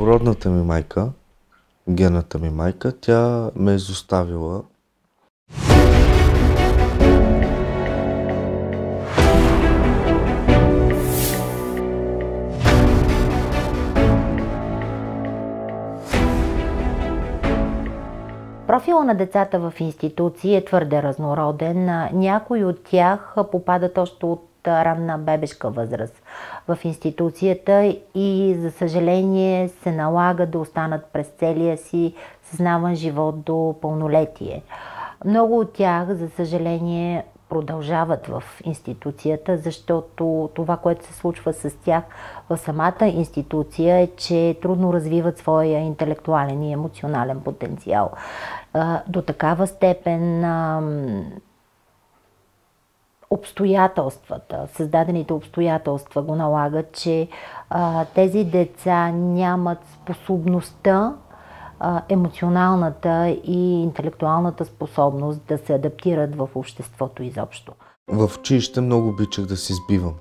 Първородната ми майка, генната ми майка, тя ме е изоставила. Профила на децата в институции е твърде разнороден. Някои от тях попадат още от ранна бебешка възраст в институцията и за съжаление се налага да останат през целия си съзнаван живот до пълнолетие. Много от тях, за съжаление, продължават в институцията, защото това, което се случва с тях в самата институция е, че трудно развиват своя интелектуален и емоционален потенциал. До такава степен обстоятелствата, създадените обстоятелства го налагат, че тези деца нямат способността, емоционалната и интелектуалната способност да се адаптират в обществото изобщо. В училище много обичах да се сбивам.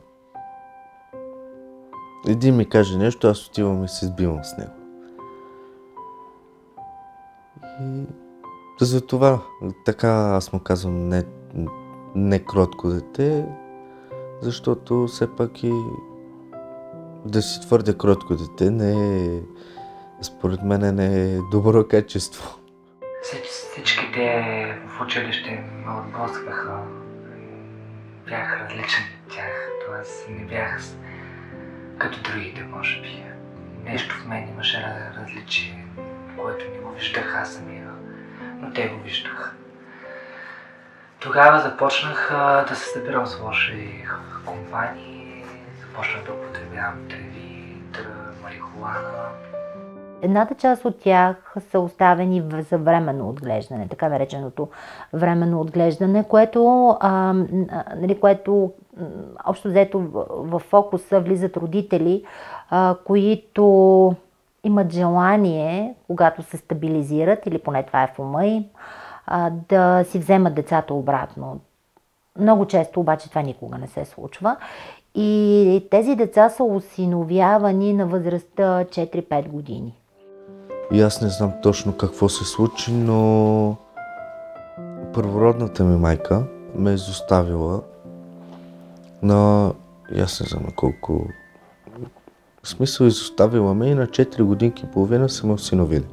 Един ми каже нещо, аз отивам и се сбивам с него. И затова така аз му казвам не кротко дете, защото все пак и да си твърде кротко дете според мен не е добро качество. Всички те в училище ме отблъскваха. Бях различен от тях, т.е. не бях като другите, може би. Нещо в мен имаше различие, което не го виждах аз самия, но те го виждаха. Тогава започнах да се събирам с лоши компании, започнах да употребявам треви, марихуана. Едната част от тях са оставени за временно отглеждане, така нареченото временно отглеждане, което общо взето в фокуса влизат родители, които имат желание, когато се стабилизират, или поне това е в ума им, да си вземат децата обратно. Много често обаче това никога не се случва. И тези деца са осиновявани на възрастта 4-5 години. И аз не знам точно какво се случи, но първородната ми майка ме е изоставила аз не знам колко... В смисъл изоставила ме и на 4 годинки и половина са ме осиновили.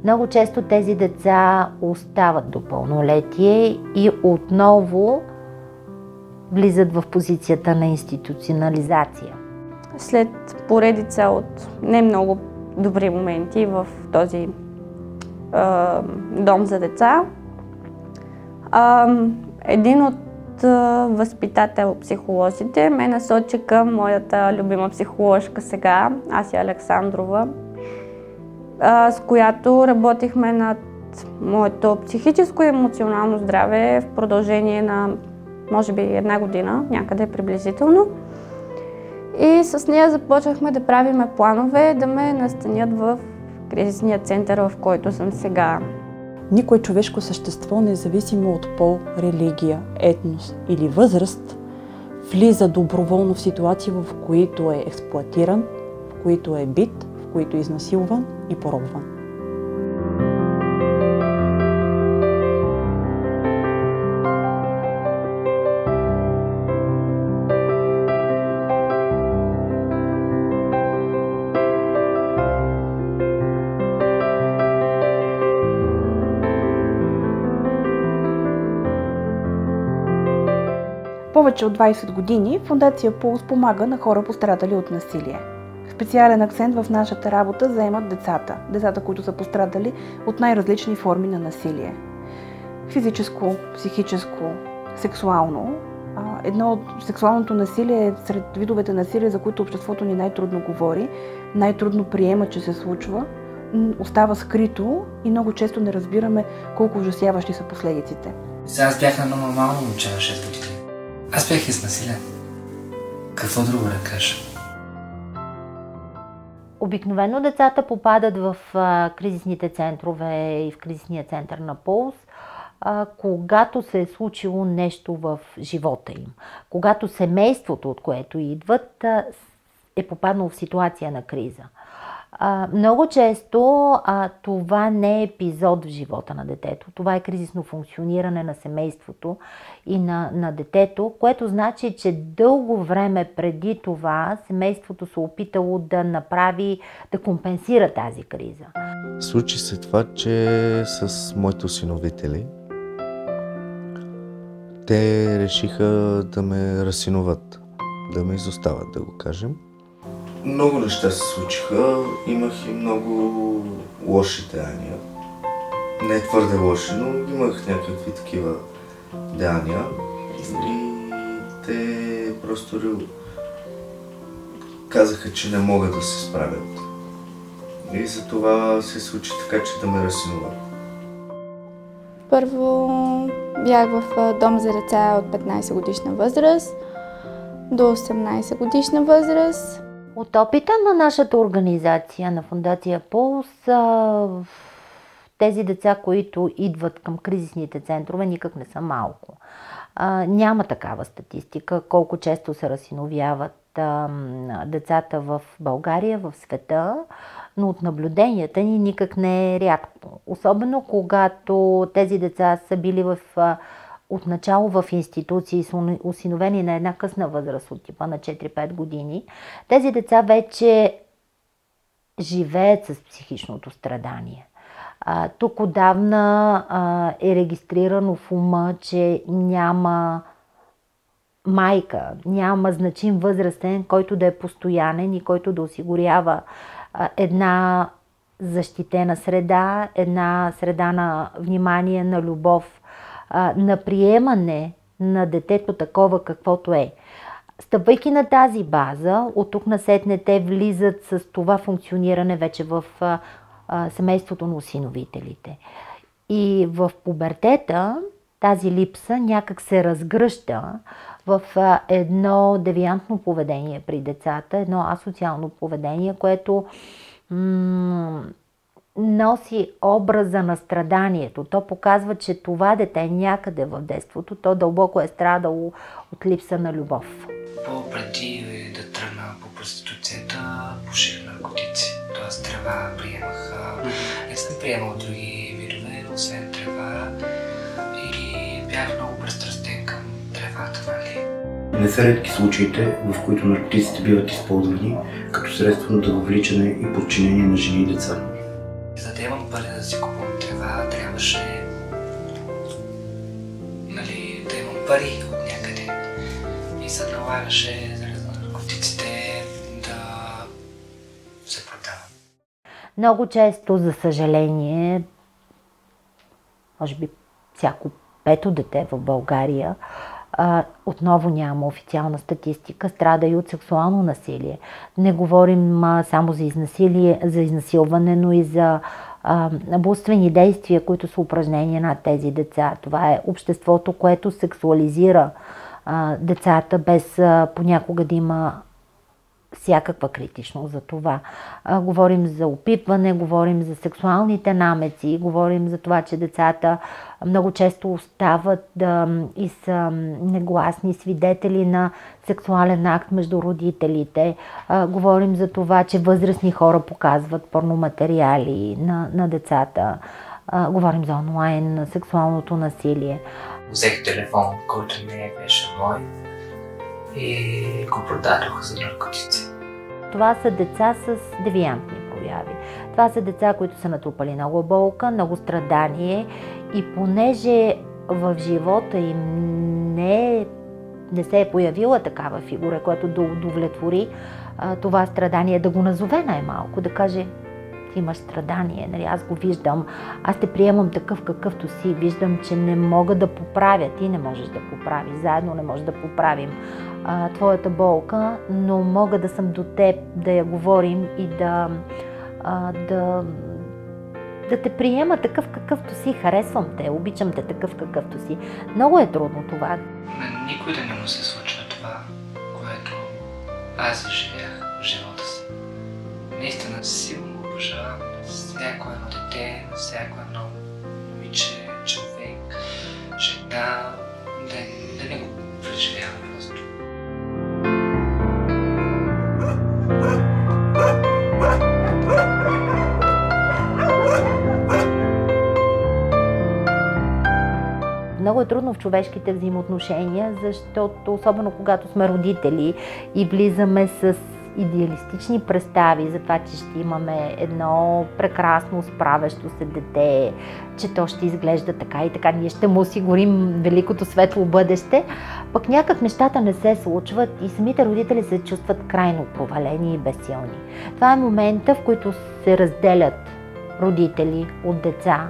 Много често тези деца остават до пълнолетие и отново влизат в позицията на институционализация. След поредица от не много добри моменти в този дом за деца, един от възпитател-психолозите ме насочи към моята любима психоложка сега, Ася Александрова, с която работихме над моето психическо и емоционално здраве в продължение на може би 1 година, някъде приблизително. И с нея започнахме да правиме планове да ме настанят в кризисния център, в който съм сега. Никое човешко същество, независимо от пол, религия, етнос или възраст, влиза доброволно в ситуации, в които е експлоатиран, в които е бит, в които е изнасилван и поробван. Повече от 20 години Фондация Пулс помага на хора, пострадали от насилие. Специален акцент в нашата работа заемат децата, които са пострадали от най-различни форми на насилие. Физическо, психическо, сексуално. Сексуалното насилие е сред видовете насилие, за които обществото ни най-трудно говори, най-трудно приема, че се случва, остава скрито и много често не разбираме колко ужасяващи са последиците. Аз бях едно нормално момче на 6 години. Аз бях изнасилен. Какво друго да кажа? Обикновено децата попадат в кризисните центрове и в кризисния център на Пулс, когато се е случило нещо в живота им. Когато семейството, от което идват, е попаднало в ситуация на криза. Много често това не е епизод в живота на детето. Това е кризисно функциониране на семейството и на детето, което значи, че дълго време преди това семейството се опитало да компенсира тази криза. Случи се това, че с моите осиновители те решиха да ме разсиноват, да ме изоставят, да го кажем. Много неща се случиха, имах и много лоши деяния. Не твърде лоши, но имах някакви такива деяния. И те просто казаха, че не могат да се справят. И затова се случи така, че да ме разсиноват. Първо бях в дом за деца от 15 годишна възраст до 18 годишна възраст. От опита на нашата организация, на Фондация Пулс, тези деца, които идват към кризисните центрове, никак не са малко. Няма такава статистика, колко често се разсиновяват децата в България, в света, но от наблюденията ни никак не е рядко. Особено когато тези деца са били отначало в институции, са осиновени на една късна възраст от типа на 4-5 години, тези деца вече живеят с психичното страдание. Тук отдавна е регистрирано в ума, че няма майка, няма значим възрастен, който да е постоянен и който да осигурява една защитена среда, една среда на внимание, на любов, на приемане на детето такова каквото е. Стъпвайки на тази база, от тук насетне те влизат с това функциониране вече в семейството на осиновителите. И в пубертета тази липса някак се разгръща в едно девиантно поведение при децата, едно асоциално поведение, което носи образа на страданието. То показва, че това дете някъде в детството, то дълбоко е страдало от липса на любов. Преди да тръгна по проституцията, пуших наркотици. Тоест трева приемах. Не съм приемал други видове, освен трева. И бях много пристрастен към тревата, нали? Не са редки случаите, в които наркотиците биват използвани като средство на въвличане и подчинение на жени и деца. За да имам пари да си купувам трева, трябваше да имам пари от някъде. И се налагаше заради наркотиците да се продавам. Много често, за съжаление, може би всяко пето дете в България, отново няма официална статистика, страда и от сексуално насилие. Не говорим само за изнасилване, но и за насилствени действия, които са упражнения над тези деца. Това е обществото, което сексуализира децата, без понякога да има всякаква критичност за това. Говорим за опитване, говорим за сексуалните намеци, говорим за това, че децата много често остават и са негласни свидетели на сексуален акт между родителите. Говорим за това, че възрастни хора показват порноматериали на децата. Говорим за онлайн сексуалното насилие. Взех телефон, който не беше мой, и го продадох за наркотици. Това са деца с девиантни прояви. Това са деца, които са натрупали много болка, много страдание и понеже в живота им не се е появила такава фигура, която да удовлетвори това страдание, да го назове най-малко, да каже: ти имаш страдание, нали, аз го виждам, аз те приемам такъв какъвто си, виждам, че не мога да поправя, ти не можеш да поправиш, заедно не можем да поправим твоята болка, но мога да съм до теб, да я говорим и да те приема такъв какъвто си, харесвам те, обичам те такъв какъвто си. Много е трудно това. На никой да не му се случва това, което аз изживях в живота си. Наистина силно го обожавам на всяко едно дете, на всяко едно момиче, човек, жена, да не го преживявам просто. What? трудно в човешките взаимоотношения, защото особено когато сме родители и влизаме с идеалистични представи за това, че ще имаме едно прекрасно справящо се дете, че то ще изглежда така и така, ние ще му осигурим великото светло бъдеще, пък някак нещата не се случват и самите родители се чувстват крайно провалени и безсилни. Това е момента, в който се разделят родители от деца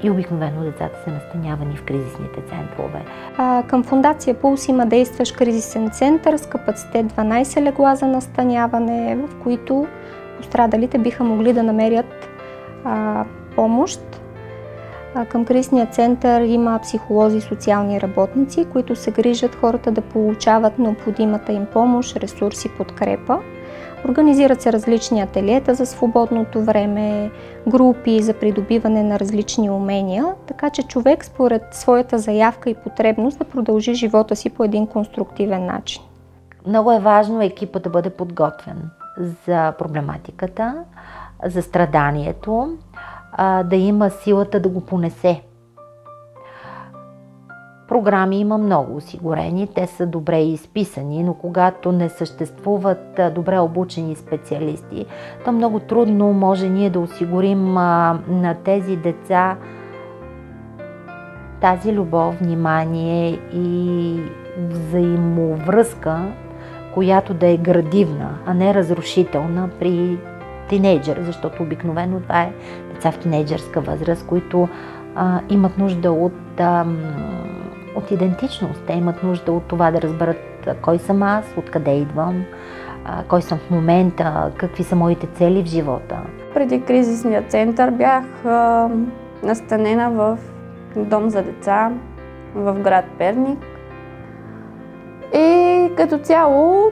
и обикновено децата са настанявани в кризисните центрове. Към Фондация Пулс има действащ кризисен център с капацитет 12 легла за настаняване, в които пострадалите биха могли да намерят помощ. Към кризисния център има психолози и социални работници, които се грижат хората да получават необходимата им помощ, ресурси, подкрепа. Организират се различни ателиета за свободното време, групи за придобиване на различни умения, така че човек според своята заявка и потребност да продължи живота си по един конструктивен начин. Много е важно екипът да бъде подготвен за проблематиката, за страданието, да има силата да го понесе. Програми има много осигурени, те са добре изписани, но когато не съществуват добре обучени специалисти, то много трудно може ние да осигурим на тези деца тази любов, внимание и взаимовръзка, която да е градивна, а не разрушителна при тинейджър, защото обикновено това е деца в тинейджърска възраст, които имат нужда от идентичност. Те имат нужда от това да разберат кой съм аз, откъде идвам, кой съм в момента, какви са моите цели в живота. Преди кризисния център бях настанена в дом за деца в град Перник. И като цяло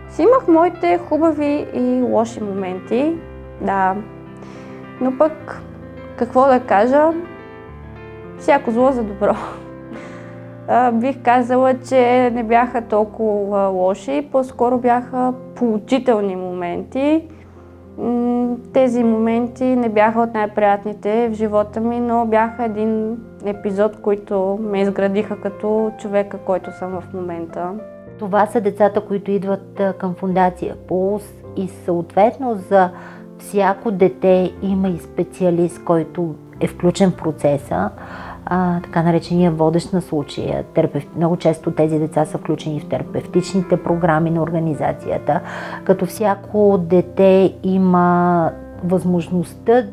си имах моите хубави и лоши моменти, да. Но пък, какво да кажа, всяко зло за добро. Бих казала, че не бяха толкова лоши, по-скоро бяха поучителни моменти. Тези моменти не бяха от най-приятните в живота ми, но бяха един епизод, който ме изградиха като човека, който съм в момента. Това са децата, които идват към Фондация Пулс и съответно за всяко дете има и специалист, който е включен в процеса, така наречения водещ на случая. Много често тези деца са включени в терапевтичните програми на организацията, като всяко дете има възможността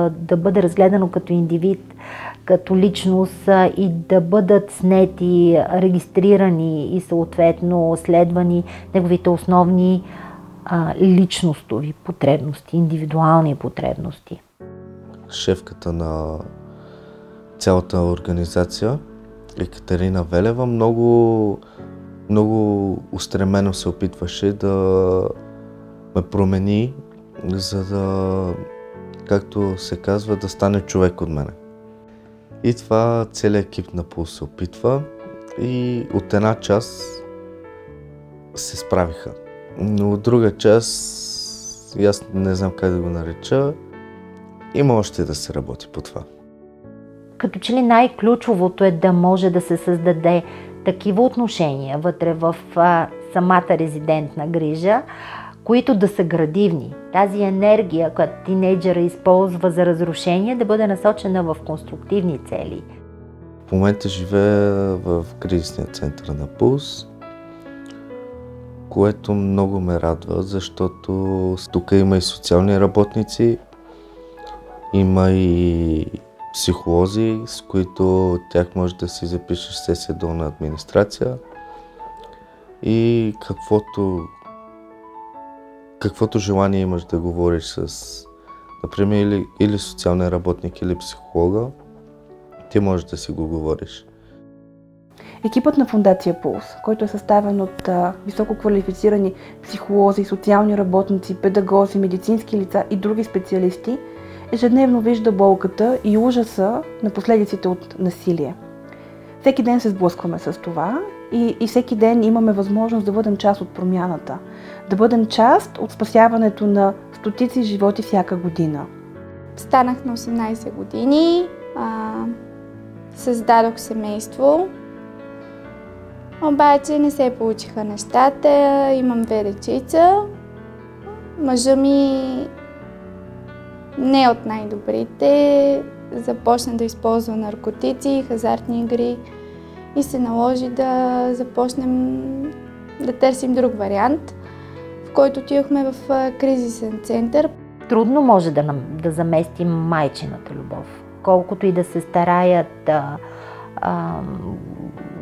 да бъде разгледано като индивид, като личност и да бъдат снети, регистрирани и съответно следвани неговите основни личностови потребности, индивидуални потребности. Шефката на цялата организация, Екатерина Велева, много устремено се опитваше да ме промени, за да, както се казва, да стане човек от мене. И това целият екип на Пулс се опитва и от една част се справиха. Но от друга част, аз не знам как да го нареча, има още да се работи по това. Като че ли най-ключовото е да може да се създаде такива отношения вътре в самата резидентна грижа, които да са градивни. Тази енергия, която тинейджъра използва за разрушение, да бъде насочена в конструктивни цели. В момента живея в кризисния център на Пулс, което много ме радва, защото тук има и социални работници, има и психолози, с които тях може да си запишеш сесия долна администрация и каквото желание имаш да говориш с, например, или социален работник, или психолога, ти можеш да си го говориш. Екипът на Фондация Пулс, който е съставен от високо квалифицирани психолози, социални работници, педагози, медицински лица и други специалисти, ежедневно вижда болката и ужаса на последиците от насилие. Всеки ден се сблъскваме с това и всеки ден имаме възможност да бъдем част от промяната, да бъдем част от спасяването на стотици животи всяка година. Станах на 18 години. създадох семейство. Обаче не се получиха нещата, имам 2 дечица. Мъжа ми не е от най-добрите, започна да използва наркотици, хазартни игри и се наложи да започнем да търсим друг вариант, в който отидохме в кризисен център. Трудно може да заместим майчината любов. Колкото и да се стараят,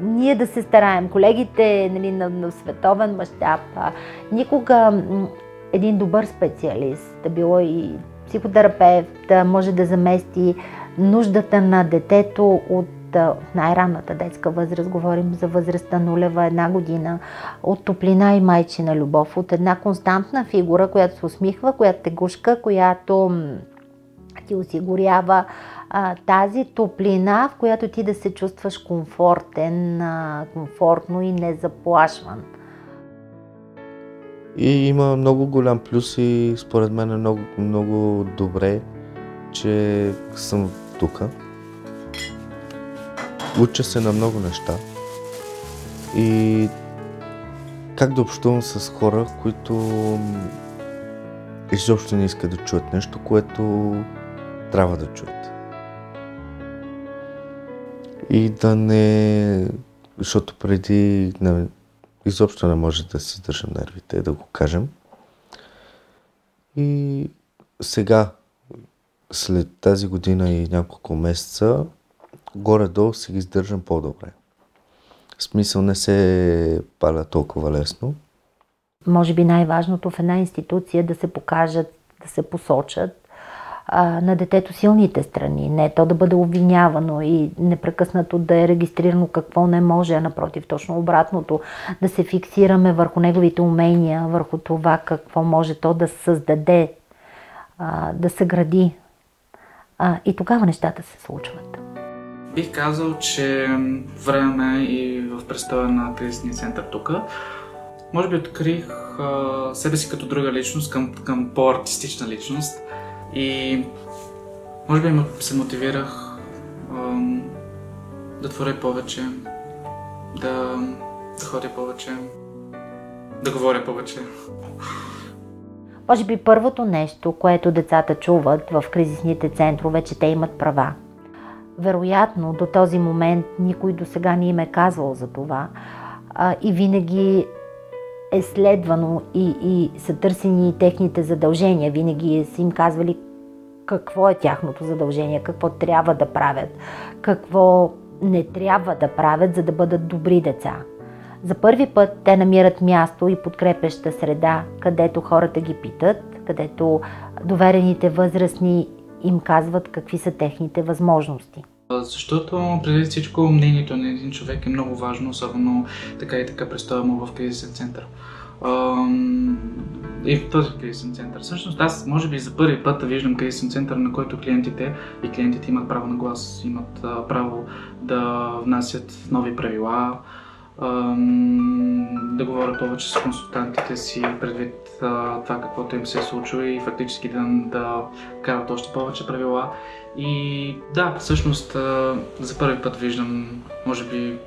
ние да се стараем, колегите, нали, на световен мащаб, никога един добър специалист, да било и психотерапевт, може да замести нуждата на детето от най-ранната детска възраст, говорим за възрастта 0-1 година, от топлина и майчина любов, от една константна фигура, която се усмихва, която те гушка, която ти осигурява тази топлина, в която ти да се чувстваш комфортен, комфортно и незаплашван. И има много голям плюс и според мен е много, много добре, че съм тук. Уча се на много неща и как да общувам с хора, които изобщо не искат да чуят нещо, което трябва да чуят. И да не... Защото преди изобщо не може да си държам нервите, да го кажем. И сега, след тази година и няколко месеца, горе-долу си ги издържам по-добре. В смисъл не се паля толкова лесно. Може би най-важното в една институция е да се покажат, да се посочат на детето силните страни. Не то да бъде обвинявано и непрекъснато да е регистрирано какво не може, а напротив, точно обратното. Да се фиксираме върху неговите умения, върху това какво може то да създаде, да съгради. И тогава нещата се случват. Бих казал, че време и в престоя на кризисния център тук, може би открих себе си като друга личност, към по-артистична личност и може би се мотивирах да творя повече, да ходя повече, да говоря повече. Може би първото нещо, което децата чуват в кризисните центрове, че те имат права. Вероятно, до този момент никой досега не им е казвал за това и винаги е следвано и са търсени техните задължения. Винаги са им казвали какво е тяхното задължение, какво трябва да правят, какво не трябва да правят, за да бъдат добри деца. За първи път те намират място и подкрепяща среда, където хората ги питат, където доверените възрастни им казват какви са техните възможности. Защото преди всичко мнението на един човек е много важно, особено така и така престоя му в кризисен център. И в този кризисен център. Всъщност аз може би за първи път виждам кризисен център, на който клиентите имат право на глас, имат право да внасят нови правила, да говорят повече с консултантите си предвид това каквото им се е случило и фактически да карат още повече правила. И да, всъщност за първи път виждам, може би,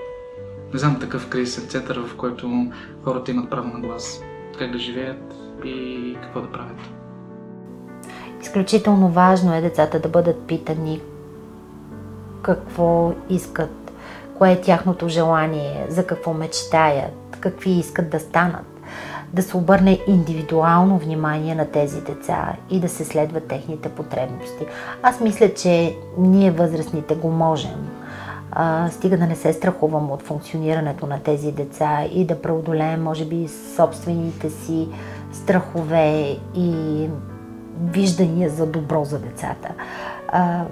не знам, такъв кризисен център, в който хората имат право на глас, как да живеят и какво да правят. Изключително важно е децата да бъдат питани какво искат, кое е тяхното желание, за какво мечтаят, какви искат да станат. Да се обърне индивидуално внимание на тези деца и да се следват техните потребности. Аз мисля, че ние възрастните го можем. Стига да не се страхувам от функционирането на тези деца и да преодолеем, може би, собствените си страхове и виждания за добро за децата.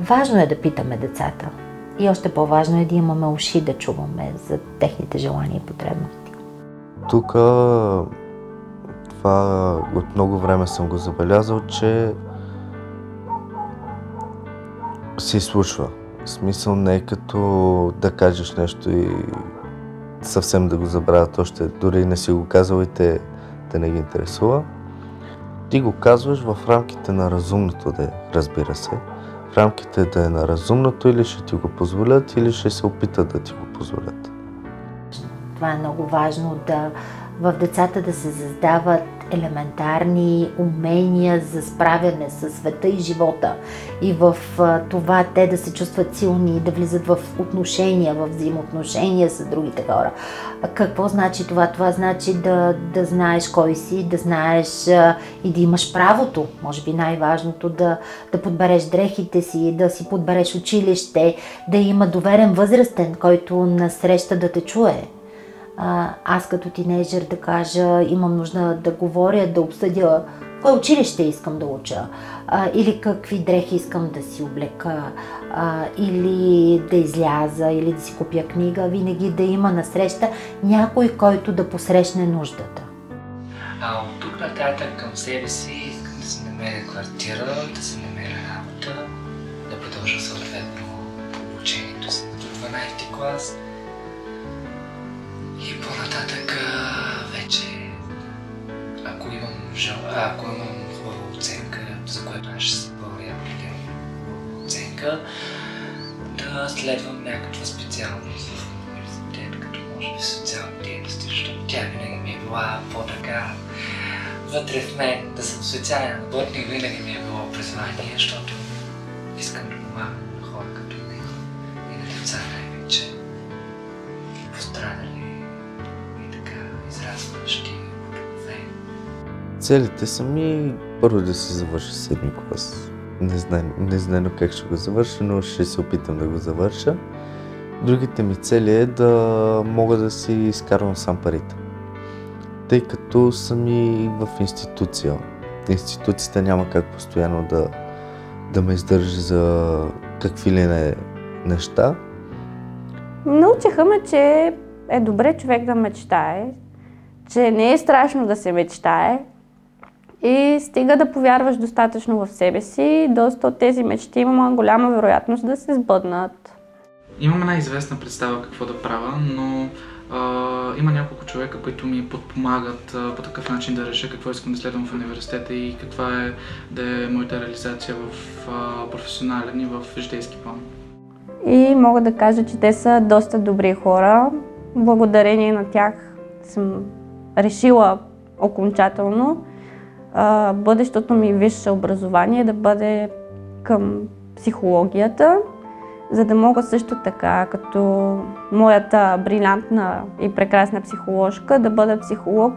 Важно е да питаме децата и още по-важно е да имаме уши да чуваме за техните желания и потребности. Тук това от много време съм го забелязал, че се случва. В смисъл не е като да кажеш нещо и съвсем да го забравят, още дори не си го казал и те не ги интересува. Ти го казваш в рамките на разумното, разбира се, в рамките да е на разумното, или ще ти го позволят, или ще се опитат да ти го позволят. Това е много важно, в децата да се създават елементарни умения за справяне с света и живота. И в това те да се чувстват силни, да влизат в отношения, в взаимоотношения с другите хора. Какво значи това? Това значи да знаеш кой си, да знаеш и да имаш правото, може би най-важното, да подбереш дрехите си, да си подбереш училище, да има доверен възрастен, който насреща да те чуе. Аз като тинейджър да кажа, имам нужда да говоря, да обсъдя кое училище искам да уча, или какви дрехи искам да си облека, или да изляза, или да си купя книга, винаги да има насреща някой, който да посрещне нуждата. От тук нататък към себе си искам да си намеря квартира, да си намеря работа, да продължа съответно обучението си до 12 клас. И по-нататък вече, ако имам хубава оценка, за което аз ще се боря хубава оценка, да следвам някаква специалност в университет, като може би социални дейности, защото тя винаги ми е била по-така вътре в мен, да съм социален работник, винаги ми е било образование, защото искам да помагам на хора като него и на деца най-вече пострадали. Целите са ми първо да си завърша 7-ми клас. Не знам как ще го завърша, но ще се опитам да го завърша. Другите ми цели е да мога да си изкарвам сам парите. Тъй като съм и в институция. Институцията няма как постоянно да ме издържи за какви ли не неща. Научиха ме, че е добре човек да мечтае, че не е страшно да се мечтае и стига да повярваш достатъчно в себе си, доста от тези мечти има голяма вероятност да се сбъднат. Имам една известна представа какво да правя, но има няколко човека, които ми подпомагат по такъв начин да реша какво искам да следвам в университета и каква да е моята реализация в професионален и в житейски план. И мога да кажа, че те са доста добри хора. Благодарение на тях съм решила окончателно бъдещото ми висше образование да бъде към психологията, за да мога също така, като моята брилянтна и прекрасна психоложка, да бъда психолог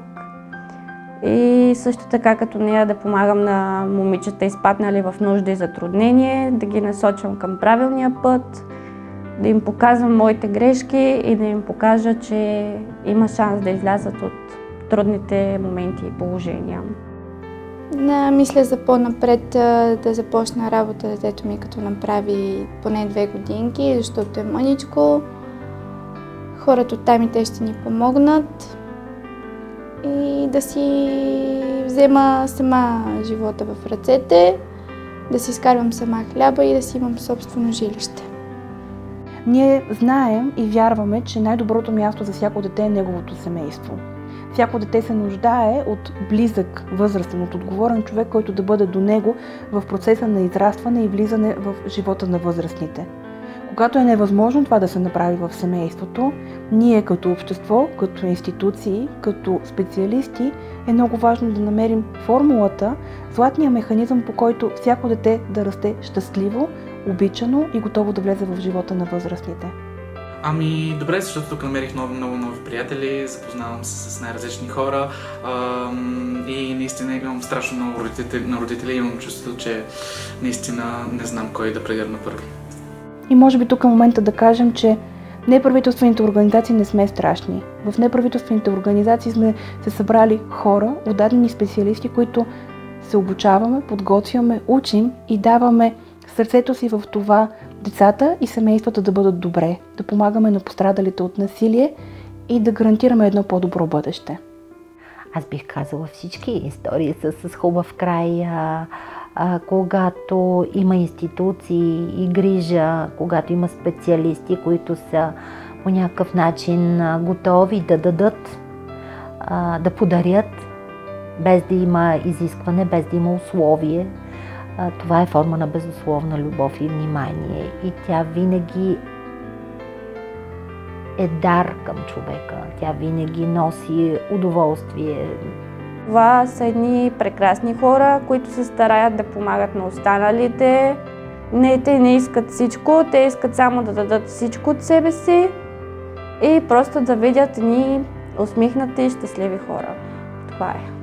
и също така като нея да помагам на момичета, изпаднали в нужда и затруднение, да ги насочвам към правилния път, да им показвам моите грешки и да им покажа, че има шанс да излязат от трудните моменти и положения. Мисля за по-напред да започна работа детето ми, като направи поне 2 годинки, защото е мъничко. Хората от там и те ще ни помогнат и да си взема сама живота в ръцете, да си изкарвам сама хляба и да си имам собствено жилище. Ние знаем и вярваме, че най-доброто място за всяко дете е неговото семейство. Всяко дете се нуждае от близък, възрастен, от отговорен човек, който да бъде до него в процеса на израстване и влизане в живота на възрастните. Когато е невъзможно това да се направи в семейството, ние като общество, като институции, като специалисти, е много важно да намерим формулата, златния механизъм, по който всяко дете да расте щастливо, обичано и готово да влезе в живота на възрастните. Ами добре, защото тук намерих много нови приятели, запознавам се с най-различни хора и наистина имам страшно много родители и имам чувството, че наистина не знам кой да прегърна първи. И може би тук е момента да кажем, че неправителствените организации не сме страшни. В неправителствените организации сме се събрали хора, отдадени специалисти, които се обучаваме, подготвяме, учим и даваме сърцето си в това децата и семействата да бъдат добре, да помагаме на пострадалите от насилие и да гарантираме едно по-добро бъдеще. Аз бих казала, всички истории са с хубав край, когато има институции и грижа, когато има специалисти, които са по някакъв начин готови да дадат, да подарят, без да има изискване, без да има условие, Това е форма на безусловна любов и внимание и тя винаги е дар към човека. Тя винаги носи удоволствие. Това са едни прекрасни хора, които се стараят да помагат на останалите. Те не искат всичко, те искат само да дадат всичко от себе си и просто да видят едни усмихнати и щастливи хора. Това е.